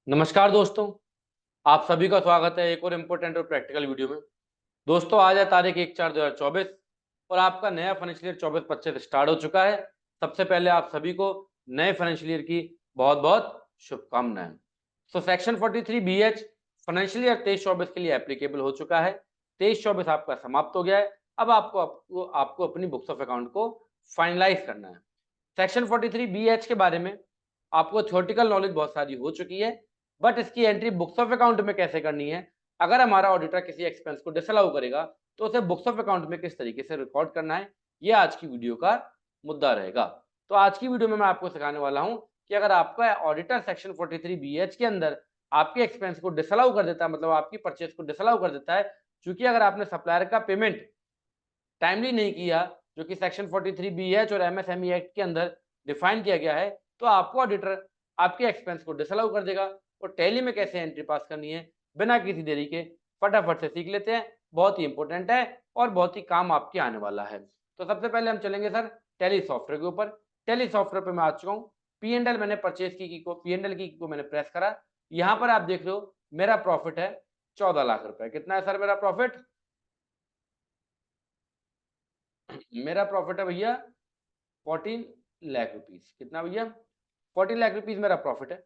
नमस्कार दोस्तों, आप सभी का स्वागत है एक और इम्पोर्टेंट और प्रैक्टिकल वीडियो में। दोस्तों, आज है तारीख 1/4/2024 और आपका नया फाइनेंशियल ईयर 24-25 स्टार्ट हो चुका है। सबसे पहले आप सभी को नए फाइनेंशियल ईयर की बहुत-बहुत शुभकामनाएं। सेक्शन 43 BH फाइनेंशियल ईयर 23-24 के लिए एप्लीकेबल हो चुका है। 23-24 आपका समाप्त हो गया है। अब आपको अपनी बुक्स ऑफ अकाउंट को फाइनलाइज करना है। सेक्शन 43 BH के बारे में आपको थ्योरेटिकल नॉलेज बहुत सारी हो चुकी है, बट इसकी एंट्री बुक्स ऑफ अकाउंट में कैसे करनी है, अगर हमारा ऑडिटर किसी एक्सपेंस को डिसअलाउ करेगा तो उसे बुक्स ऑफ अकाउंट में किस तरीके से रिकॉर्ड करना है, ये आज की वीडियो का मुद्दा रहेगा। तो आज की वीडियो में मैं आपको सिखाने वाला हूं कि अगर आपका ऑडिटर सेक्शन 43 BH के अंदर आपके एक्सपेंस को डिसअलाउ कर देता है, मतलब आपकी परचेज को डिसअलाउ कर देता है, क्योंकि अगर आपने सप्लायर का पेमेंट टाइमली नहीं किया, जो कि सेक्शन 43 BH और MSME एक्ट के अंदर डिफाइन किया गया है, तो आपको ऑडिटर आपके एक्सपेंस को डिसअलाउ कर देगा। और टैली में कैसे एंट्री पास करनी है बिना किसी देरी के फटाफट से सीख लेते हैं। बहुत ही इंपॉर्टेंट है और बहुत ही काम आपके आने वाला है। तो सबसे पहले हम चलेंगे सर टैली सॉफ्टवेयर के ऊपर। टैली सॉफ्टवेयर पे मैं आ चुका हूँ। P&L मैंने परचेज की को P&L की को मैंने प्रेस करा। यहाँ पर आप देख रहे हो मेरा प्रॉफिट है 14 लाख रुपए। कितना है सर मेरा प्रॉफिट? मेरा प्रॉफिट है भैया 14 लाख रुपीस। कितना भैया? 14 लाख रुपीस मेरा प्रॉफिट है।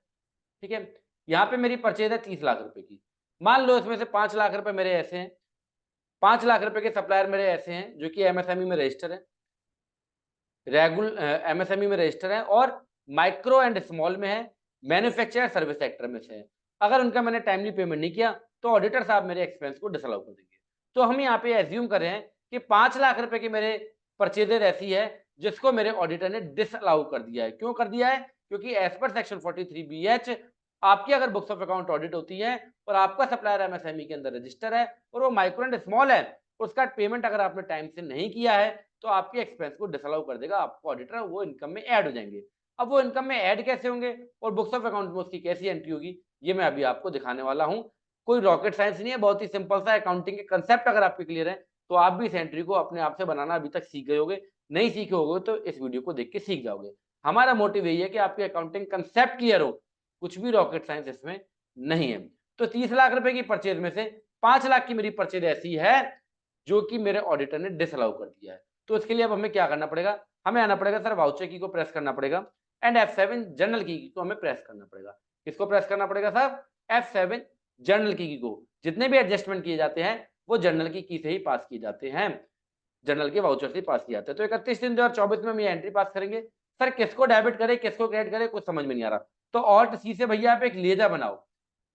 ठीक है। यहाँ पे मेरी परचेज है 30 लाख रुपए की। मान लो इसमें से 5 लाख रुपए मेरे ऐसे हैं, 5 लाख रुपए के सप्लायर मेरे ऐसे हैं जो कि एमएसएमई में रजिस्टर है, एमएसएमई में रजिस्टर है और माइक्रो एंड स्मॉल में है, मैन्युफैक्चरर सर्विस सेक्टर में से है। अगर उनका मैंने टाइमली पेमेंट नहीं किया तो ऑडिटर साहब मेरे एक्सपेंस को डिसअलाउ कर देंगे। तो हम यहाँ पे एज्यूम कर रहे हैं कि 5 लाख रुपए की मेरे परचेजर ऐसी है जिसको मेरे ऑडिटर ने डिसअलाउ कर दिया है। क्यों कर दिया है? क्योंकि एज पर सेक्शन 43 BH आपकी अगर बुक्स ऑफ अकाउंट ऑडिट होती है और आपका सप्लायर एमएसएमई के अंदर रजिस्टर है और वो माइक्रो एंड स्मॉल है, उसका पेमेंट अगर आपने टाइम से नहीं किया है तो आपके एक्सपेंस को डिसअलाउ कर देगा। आपको ऑडिटर वो इनकम में ऐड हो जाएंगे। अब वो इनकम में ऐड कैसे होंगे और बुक्स ऑफ अकाउंट में उसकी कैसी एंट्री होगी, ये मैं अभी आपको दिखाने वाला हूं। कोई रॉकेट साइंस नहीं है, बहुत ही सिंपल सा अकाउंटिंग के कंसेप्ट अगर आपके क्लियर है तो आप भी इस एंट्री को अपने आप से बनाना अभी तक सीख गए होगे। नहीं सीखे होगे तो इस वीडियो को देख के सीख जाओगे। हमारा मोटिव यही है कि आपके अकाउंटिंग कंसेप्ट क्लियर हो, कुछ भी रॉकेट साइंस इसमें नहीं है। तो 30 लाख रुपए की परचेज में से 5 लाख की मेरी परचेज ऐसी है जो कि मेरे ऑडिटर ने डिसअलाउ कर दिया है। तो इसके लिए अब हमें क्या करना पड़ेगा? हमें आना पड़ेगा सर वाउचर की को प्रेस करना पड़ेगा एंड F7 जर्नल की को हमें प्रेस करना पड़ेगा। किसको प्रेस करना पड़ेगा साहब? F7 जर्नल की को। जितने भी एडजस्टमेंट किए जाते हैं वो जर्नल की से ही पास किए जाते हैं, जर्नल के वाउचर से पास किया जाता है। तो 31/3/2024 में हम ये एंट्री पास करेंगे। सर किसको डेबिट करें किसको क्रेडिट करें कुछ समझ में नहीं आ रहा। तो ऑल्ट सी से भैया आप एक लेजा बनाओ।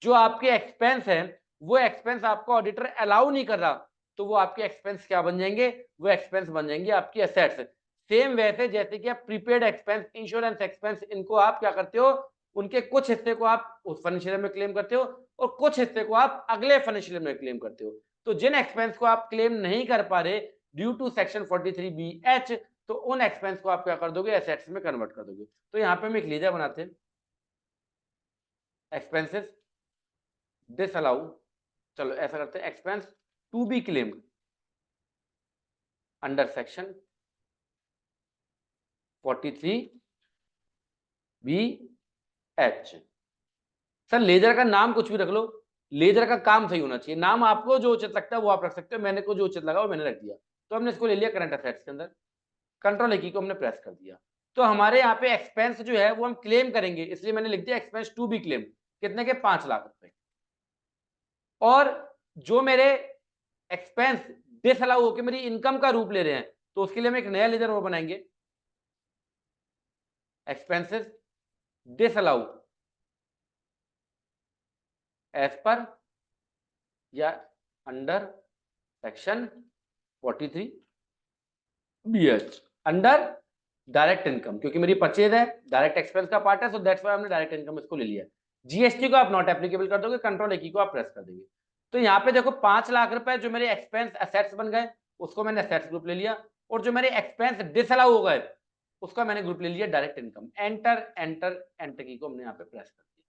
जो आपके एक्सपेंस है वो एक्सपेंस आपको ऑडिटर अलाउ नहीं कर रहा, तो वो आपके एक्सपेंस क्या बन जाएंगे? वो एक्सपेंस बन जाएंगे आपकी एसेट्स। सेम वैसे जैसे कि आप प्रीपेड एक्सपेंस, इंश्योरेंस एक्सपेंस, इनको आप क्या करते हो? उनके कुछ हिस्से को आप उस फाइनेंशियल में क्लेम करते हो और कुछ हिस्से को आप अगले फाइनेंशियल में क्लेम करते हो। तो जिन एक्सपेंस को आप क्लेम नहीं कर पा रहे ड्यू टू सेक्शन 43 BH, तो उन एक्सपेंस को आप क्या कर दोगे? एसेट्स में कन्वर्ट कर दोगे। तो यहाँ पे हम एक लीजर बनाते हैं, एक्सपेंसेस डिसअलाउ। चलो ऐसा करते हैं, expense to be claimed under section 43 BH। Sir ledger का नाम कुछ भी रख लो, लेजर का काम सही होना चाहिए। नाम आपको जो उचित लगता है वो आप रख सकते हो, मैंने को जो उचित लगा वो मैंने रख दिया। तो हमने इसको ले लिया करंट असेट्स के अंदर, कंट्रोल की को हमने प्रेस कर दिया। तो हमारे यहाँ पे एक्सपेंस जो है वो हम क्लेम करेंगे, इसलिए मैंने लिख दिया एक्सपेंस टू बी क्लेम। कितने के? 5 लाख रुपए। और जो मेरे एक्सपेंस डिसअलाउ होकर मेरी इनकम का रूप ले रहे हैं, तो उसके लिए हम एक नया लेजर वो बनाएंगे, एक्सपेंसेस डिसअलाउ एज पर या under section 43 BH under direct income, क्योंकि मेरी परचेज है डायरेक्ट एक्सपेंस का पार्ट है, सो दैट्स व्हाई हमने डायरेक्ट इनकम इसको ले लिया। जीएसटी को आप नॉट एप्लीकेबल कर दोगे, कंट्रोल की को आप प्रेस कर देंगे। तो यहाँ पे देखो 5 लाख रुपए जो मेरे एक्सपेंस एसेट्स बन गए, उसको मैंने एसेट्स ग्रुप ले लिया, और जो मेरे एक्सपेंस डिसअलाउ हो गए उसका मैंने ग्रुप ले लिया direct income. Enter enter enter की को हमने यहाँ पे प्रेस कर दिया।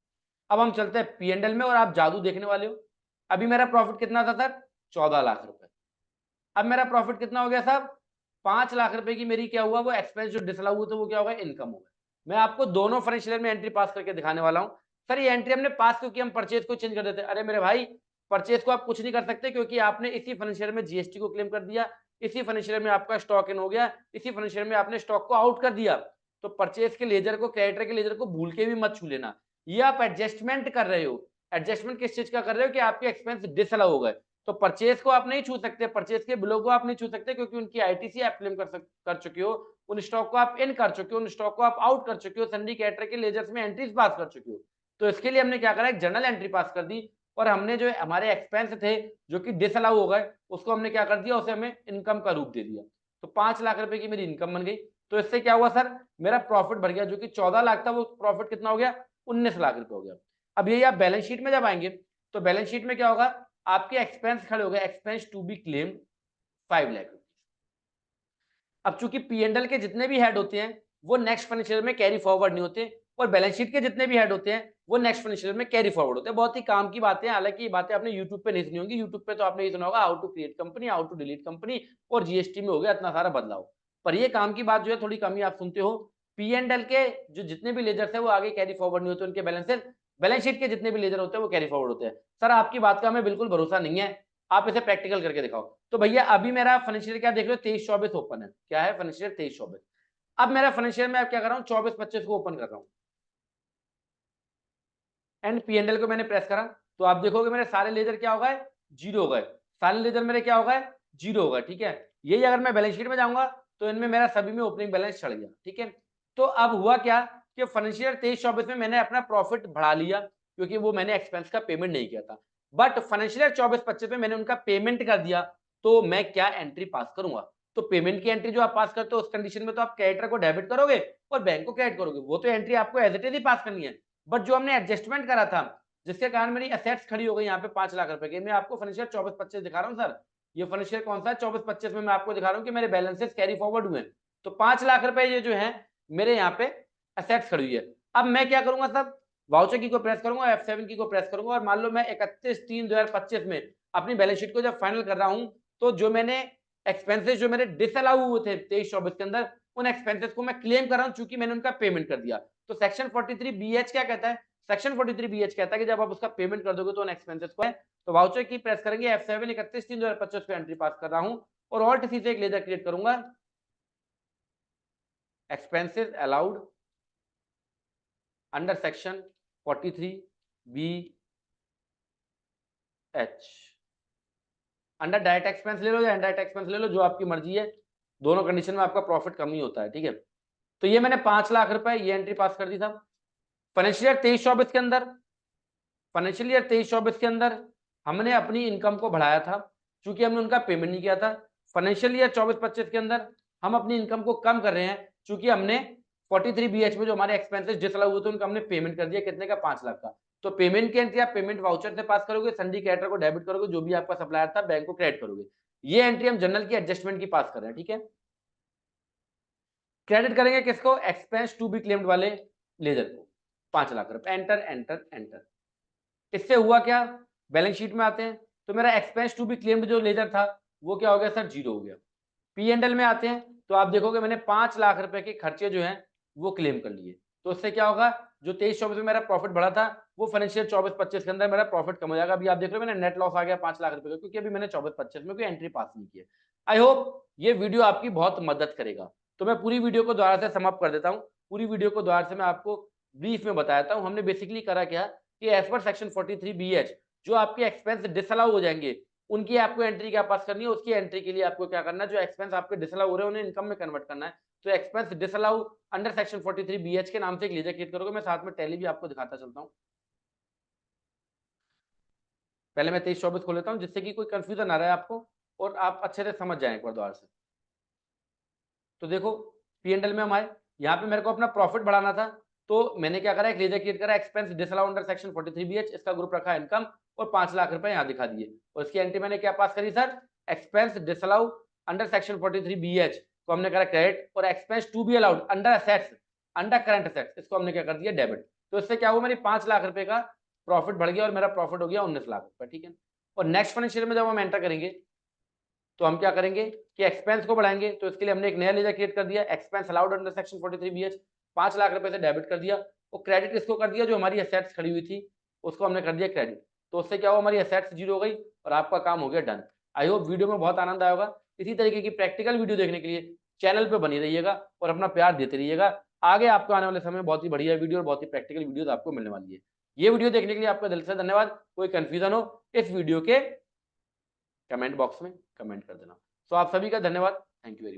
अब हम चलते हैं P&L में और आप जादू देखने वाले हो। अभी मेरा प्रॉफिट कितना था सर? 14 लाख रुपए। अब मेरा प्रॉफिट कितना हो गया साहब? 5 लाख रुपए की मेरी क्या हुआ? वो एक्सपेंस जो डिसअलाउ हुआ था वो क्या होगा? इनकम होगा। मैं आपको दोनों फाइनेंशियल में एंट्री पास करके दिखाने वाला हूं सर ये एंट्री हमने पास क्योंकि हम परचेज को चेंज कर देते। अरे मेरे भाई, परचेज को आप कुछ नहीं कर सकते क्योंकि आपने इसी फाइनेंशियल में जीएसटी को क्लेम कर दिया, इसी फाइनेंशियल में आपका स्टॉक इन हो गया, इसी फाइनेंशियल में आपने स्टॉक को आउट कर दिया। तो परचेज के लेजर को, क्रेडिटर के लेजर को भूल के भी मत छू लेना। ये आप एडजस्टमेंट कर रहे हो। एडजस्टमेंट किस चीज का कर रहे हो कि आपके एक्सपेंस डिसअलाउ हो गए। तो परचेज को आप नहीं छू सकते, परचेज के बिलों को आप नहीं छू सकते क्योंकि उनकी आईटीसी आप क्लेम कर चुके हो, उन स्टॉक को आप इन कर चुके हो, उन स्टॉक को आप आउट कर चुके हो, सन्डी कैटर के लेजर्स में एंट्रीज पास कर चुके हो। तो इसके लिए हमने क्या करा, एक जर्नल एंट्री पास कर दी और हमने जो हमारे एक्सपेंस थे जो कि डिसअलाउ हो गए, उसको हमने क्या कर दिया, उसे हमें इनकम का रूप दे दिया। तो 5 लाख रुपए की मेरी इनकम बन गई। तो इससे क्या हुआ सर, मेरा प्रॉफिट बढ़ गया, जो कि 14 लाख था वो प्रॉफिट कितना हो गया, 19 लाख रुपए हो गया। अब यही आप बैलेंस शीट में जब आएंगे तो बैलेंस शीट में क्या होगा, आपके एक्सपेंस खड़े हो गए, expense to be claimed 5 lakh rupees. अब चूंकि पी&एल के जितने भी हेड होते हैं वो नेक्स्ट फाइनेंशियल में कैरी फॉरवर्ड नहीं होते, और बैलेंस शीट के जितने भी हेड होते हैं वो नेक्स्ट फाइनेंशियल में कैरी फॉरवर्ड होते हैं। बहुत ही काम की बातें हैं, हालांकि ये बातें आपने यूट्यूब पे नहीं सुनी होंगी। यूट्यूब पे तो आपने ये सुना होगा how to create company, how to delete company, और जीएसटी में हो गया इतना सारा बदलाव। पर ये काम की बात जो है थोड़ी कम ही आप सुनते हो। पी&एल के जो जितने भी लेजर्स है वो आगे कैरी फॉरवर्ड नहीं होते, उनके बैलेंसेस। बैलेंस शीट के जितने भी लेजर होते हैं वो कैरी फॉरवर्ड होते हैं। सर आपकी बात का हमें बिल्कुल भरोसा नहीं है, आप इसे प्रैक्टिकल करके दिखाओ। तो भैया अभी मेरा फाइनेंशियल क्या देख रहे हो, 23-24 ओपन है। क्या है, फाइनेंशियल 23-24। अब मेरा फाइनेंशियल में अब क्या कर रहा हूँ, 24-25 को ओपन कर रहा हूँ एंड पी&एल को मैंने प्रेस करा। तो आप देखोगे मेरे सारे लेजर क्या हो गए, जीरो हो गए। सारे लेजर मेरे क्या हो गए, जीरो हो गए। ठीक है, यही अगर मैं बैलेंस शीट में जाऊंगा तो इनमें मेरा सभी में ओपनिंग बैलेंस चढ़ गया। ठीक है, तो अब हुआ क्या कि फाइनेंशियल 23-24 में मैंने अपना प्रॉफिट बढ़ा लिया क्योंकि वो मैंने एक्सपेंस का पेमेंट नहीं किया था। बट फाइनेंशियल 24-25 में मैंने उनका पेमेंट कर दिया, तो मैं क्या एंट्री पास करूंगा। तो पेमेंट की एंट्री जो आप पास करते हो उस कंडीशन में तो आप क्रेडिटर को डेबिट करोगे और बैंक को क्रेडिट करोगे, वो तो एंट्री आपको एज इट इज ही पास करनी है। बट जो हमने एडजस्टमेंट करा था जिसके कारण मेरी असेट्स खड़ी हो गई यहाँ पे 5 लाख रुपए की, मैं आपको फाइनेंशियल 24-25 दिखा रहा हूँ सर। ये फाइनेंशियल कौन सा है, 24-25 में मैं आपको दिखा रहा हूँ कि मेरे बैलेंसेस कैरी फॉरवर्ड हुए। तो 5 लाख रुपए ये जो है मेरे यहाँ पे असेट्स खड़ी हुई है। अब मैं क्या करूंगा सर, वाउचर की को प्रेस करूंगा, F7 की को प्रेस करूंगा, और मान लो मैं 31/3/2025 में अपनी बैलेंस शीट को जब फाइनल कर रहा हूं तो जो मैंने एक्सपेंसेस जो मेरे डिसअलाउ हुए थे 23-24 के अंदर, उन एक्सपेंसेस को मैं क्लेम कर रहा हूं चूंकि मैंने उनका पेमेंट कर दिया। तो सेक्शन 43BH क्या कहता है, सेक्शन 43BH कहता है कि जब आप उसका पेमेंट कर दोगे तो उन एक्सपेंसेस को है। तो वाउचर की प्रेस करेंगे, F7 31/3/2025 पे एंट्री पास कर रहा हूं और ऑल्ट सी से एक लेजर क्रिएट करूंगा, expenses allowed under section 43BH। Under direct expense ले लो या इनडायरेक्ट एक्सपेंस ले लो, जो आपकी मर्जी है, दोनों कंडीशन में आपका प्रॉफिट कम ही होता है। ठीक है, तो ये मैंने 5 लाख रुपए ये एंट्री पास कर दी था फाइनेंशियल ईयर 23-24 के अंदर। फाइनेंशियल ईयर 23-24 के अंदर हमने अपनी इनकम को बढ़ाया था क्योंकि हमने उनका पेमेंट नहीं किया था। फाइनेंशियल ईयर 24-25 के अंदर हम अपनी इनकम को कम कर रहे हैं क्योंकि हमने 43BH में जो हमारे एक्सपेंसेस डिसअलाउ हुए थे उनका हमने पेमेंट कर दिया, कितने का, 5 लाख का। तो पेमेंट की एंट्री आप पेमेंट वाउचर से पास करोगे, संडी कैटर को डेबिट करोगे, जो भी आपका सप्लायर था बैंक को क्रेडिट करोगे। ये एंट्री हम जनरल की एडजस्टमेंट की पास कर रहे हैं। ठीक है, क्रेडिट करेंगे किसको, एक्सपेंस टू बी क्लेम्ड वाले लेजर को 5 लाख रुपए। Enter enter enter. इससे हुआ क्या, बैलेंस शीट में आते हैं तो मेरा एक्सपेंस टू बी क्लेम्ड जो लेजर था वो क्या हो गया सर, जीरो हो गया। पी&एल में आते हैं तो आप देखोगे मैंने 5 लाख रुपए के खर्चे जो हैं वो क्लेम कर लिए। तो इससे क्या होगा, जो 23-24 में मेरा प्रॉफिट बढ़ा था वो फाइनेंशियल 24-25 के अंदर मेरा प्रॉफिट कम हो जाएगा। अभी आप देख रहे हो मैंने नेट लॉस आ गया 5 लाख रुपए का, क्योंकि अभी मैंने 24-25 में कोई एंट्री पास नहीं की है। आई होप ये वीडियो आपकी बहुत मदद करेगा। तो मैं पूरी वीडियो को दोबारा से समाप्त कर देता हूँ। पूरी वीडियो को दोबारा से मैं आपको ब्रीफ में बताता हूँ। हमने बेसिकली करा क्या कि एज पर सेक्शन 43BH जो आपके एक्सपेंस डिसअलाउ हो जाएंगे उनकी आपको एंट्री क्या पास करनी है, उसकी एंट्री के लिए आपको क्या करना है, जो एक्सपेंस आपके डिसअलाउ हो रहे हैं उन्हें इनकम में कन्वर्ट करना है। तो expense disallow under section 43BH के नाम से एक लेजर क्रिएट करोगे। मैं साथ में टैली भी आपको दिखाता चलता हूं। पहले मैं 23-24 खोल लेता हूं जिससे कि कोई कंफ्यूजन ना रहे आपको और आप अच्छे से समझ जाएं एक बार दोबारा से। तो देखो पी&एल में हम आए, यहाँ पे मेरे को अपना प्रॉफिट बढ़ाना था तो मैंने क्या करा, एक लेजर क्रिएट करा, expense disallow under section 43BH, इसका ग्रुप रखा इनकम और 5 लाख रुपए यहाँ दिखा दिए। और इसकी एंट्री मैंने क्या पास करी sir, expense disallow under section 43BH को हमने करा क्रेडिट, और expense to be allowed under assets under current assets इसको हमने क्या कर दिया डेबिट। तो इससे क्या हुआ, मेरी 5 लाख रुपए का प्रॉफिट बढ़ गया और मेरा प्रॉफिट हो गया 19 लाख रुपए। ठीक है, और नेक्स्ट फाइनेंशियल में जब हम एंटर करेंगे तो हम क्या करेंगे कि एक्सपेंस को बढ़ाएंगे। तो इसके लिए हमने एक नया लेजर क्रिएट कर दिया, expense allowed under section 43BH, 5 lakh रुपए से डेबिट कर दिया वो क्रेडिट किसको कर दिया, जो हमारी एसेट्स खड़ी हुई थी उसको हमने कर दिया क्रेडिट। तो उससे क्या हुआ, हमारी एसेट्स जीरो हो गई और आपका काम हो गया डन। आई होप वीडियो में बहुत आनंद आया होगा। इसी तरीके की प्रैक्टिकल वीडियो देखने के लिए चैनल पे बनी रहिएगा और अपना प्यार देते रहिएगा। आगे आपको आने वाले समय में बहुत ही बढ़िया वीडियो और बहुत ही प्रैक्टिकल वीडियोस आपको मिलने वाली है। ये वीडियो देखने के लिए आपका दिल से धन्यवाद। कोई कंफ्यूजन हो इस वीडियो के कमेंट बॉक्स में कमेंट कर देना। सो आप सभी का धन्यवाद। Thank you very much.